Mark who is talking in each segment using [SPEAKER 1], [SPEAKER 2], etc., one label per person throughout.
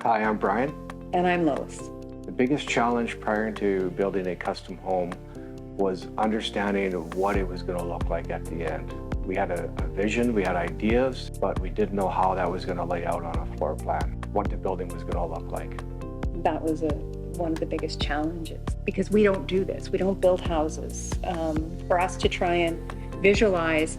[SPEAKER 1] Hi, I'm Brian.
[SPEAKER 2] And I'm Lois.
[SPEAKER 1] The biggest challenge prior to building a custom home was understanding what it was going to look like at the end. We had a vision, we had ideas, but we didn't know how that was going to lay out on a floor plan, what the building was going to look like.
[SPEAKER 2] That was one of the biggest challenges because we don't do this. We don't build houses. For us to try and visualize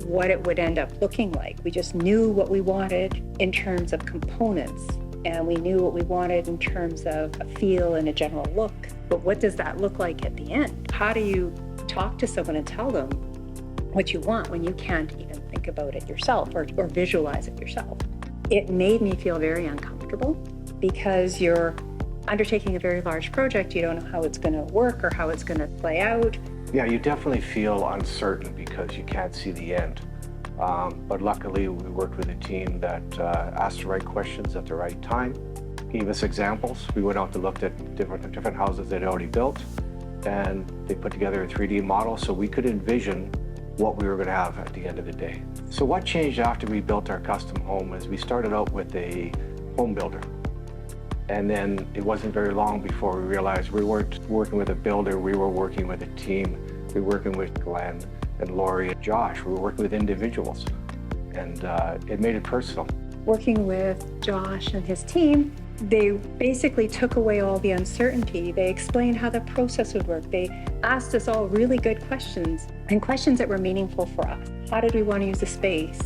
[SPEAKER 2] what it would end up looking like, we just knew what we wanted in terms of components, and we knew what we wanted in terms of a feel and a general look. But what does that look like at the end? How do you talk to someone and tell them what you want when you can't even think about it yourself or visualize it yourself? It made me feel very uncomfortable because you're undertaking a very large project. You don't know how it's going to work or how it's going to play out.
[SPEAKER 1] Yeah, you definitely feel uncertain because you can't see the end. But luckily, we worked with a team that asked the right questions at the right time, gave us examples. We went out and looked at different houses they'd already built, and they put together a 3D model so we could envision what we were going to have at the end of the day. So what changed after we built our custom home is we started out with a home builder. And then it wasn't very long before we realized we weren't working with a builder, we were working with a team. We were working with Glenn and Lori and Josh. We were working with individuals, and it made it personal.
[SPEAKER 2] Working with Josh and his team, they basically took away all the uncertainty. They explained how the process would work. They asked us all really good questions, and questions that were meaningful for us. How did we want to use the space?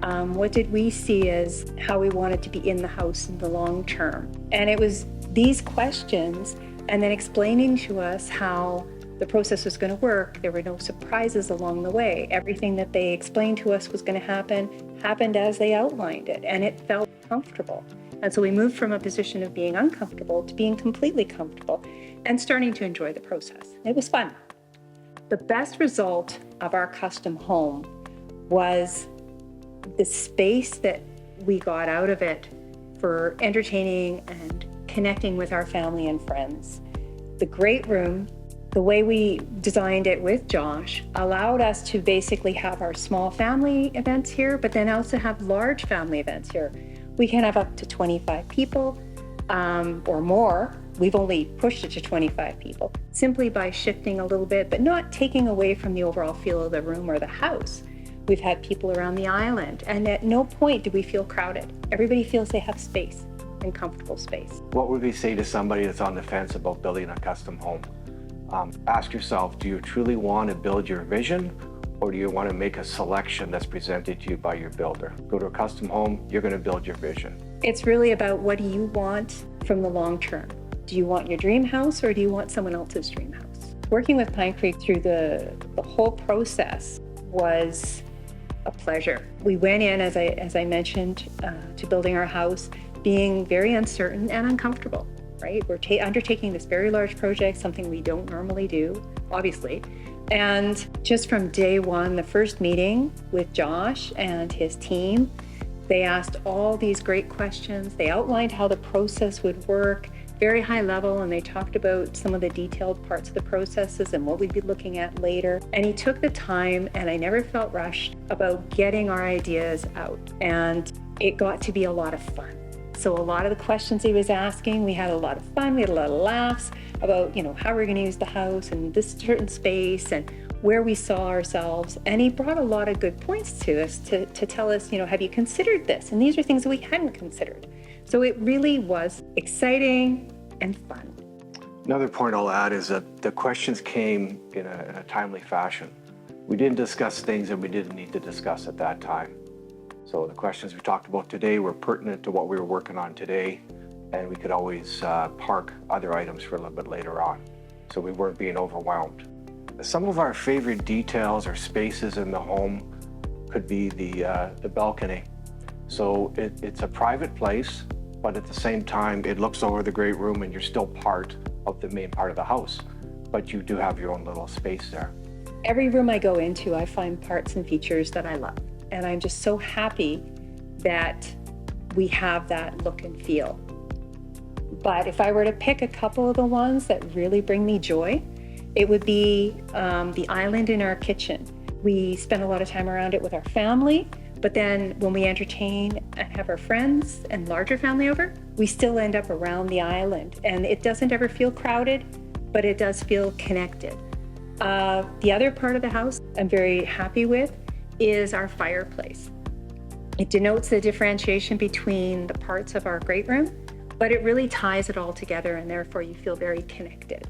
[SPEAKER 2] What did we see as how we wanted to be in the house in the long term? And it was these questions, and then explaining to us how the process was going to work. There were no surprises along the way. Everything that they explained to us was going to happened as they outlined it, and it felt comfortable. And so we moved from a position of being uncomfortable to being completely comfortable and starting to enjoy the process. It was fun. The best result of our custom home was the space that we got out of it for entertaining and connecting with our family and friends. The great room, the way we designed it with Josh, allowed us to basically have our small family events here, but then also have large family events here. We can have up to 25 people or more. We've only pushed it to 25 people simply by shifting a little bit, but not taking away from the overall feel of the room or the house. We've had people around the island, and at no point do we feel crowded. Everybody feels they have space and comfortable space.
[SPEAKER 1] What would we say to somebody that's on the fence about building a custom home? Ask yourself, do you truly want to build your vision, or do you want to make a selection that's presented to you by your builder? Go to a custom home, you're going to build your vision.
[SPEAKER 2] It's really about what do you want from the long term. Do you want your dream house, or do you want someone else's dream house? Working with Pine Creek through the whole process was a pleasure. We went in, as I mentioned, to building our house, being very uncertain and uncomfortable, right? We're undertaking this very large project, something we don't normally do, obviously. And just from day one, the first meeting with Josh and his team, they asked all these great questions. They outlined how the process would work, very high level, and they talked about some of the detailed parts of the processes and what we'd be looking at later. And he took the time, and I never felt rushed about getting our ideas out. And it got to be a lot of fun. So a lot of the questions he was asking, we had a lot of fun. We had a lot of laughs about, how we're going to use the house and this certain space and where we saw ourselves. And he brought a lot of good points to us to tell us, have you considered this? And these are things that we hadn't considered. So it really was exciting and fun.
[SPEAKER 1] Another point I'll add is that the questions came in a timely fashion. We didn't discuss things that we didn't need to discuss at that time. So the questions we talked about today were pertinent to what we were working on today, and we could always park other items for a little bit later on. So we weren't being overwhelmed. Some of our favorite details or spaces in the home could be the balcony. So it's a private place, but at the same time, it looks over the great room and you're still part of the main part of the house, but you do have your own little space there.
[SPEAKER 2] Every room I go into, I find parts and features that I love. And I'm just so happy that we have that look and feel. But if I were to pick a couple of the ones that really bring me joy, it would be the island in our kitchen. We spend a lot of time around it with our family, but then when we entertain and have our friends and larger family over, we still end up around the island, and it doesn't ever feel crowded, but it does feel connected. The other part of the house I'm very happy with is our fireplace. It denotes the differentiation between the parts of our great room, but it really ties it all together, and therefore you feel very connected.